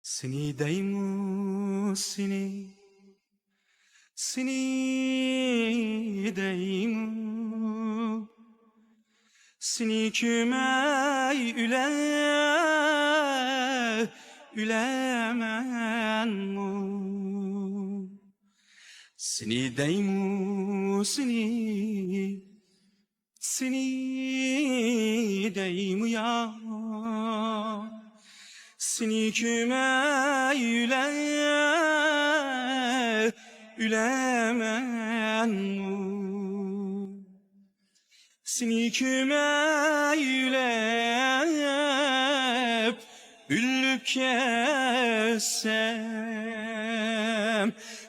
Seni deymu seni, seni deymu, seni kime ülemen mu? Seni deymu seni, seni deymu ya. Seni kime ülemen mu? Seni kime ülüp kessem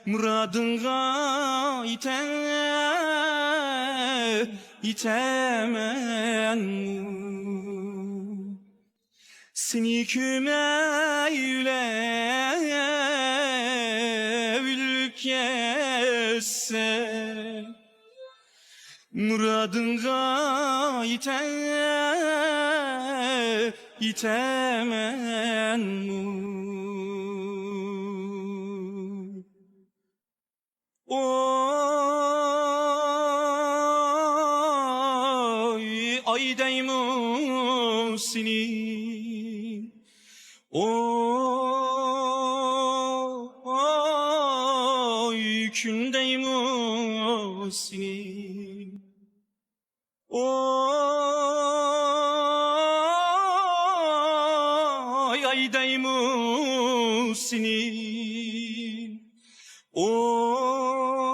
muradınga itemen mu? Seni kime ülüp kessem muradınga itemen mu? Oy ay deymu seni, oy gün deymu seni, oy ay deymu seni, oy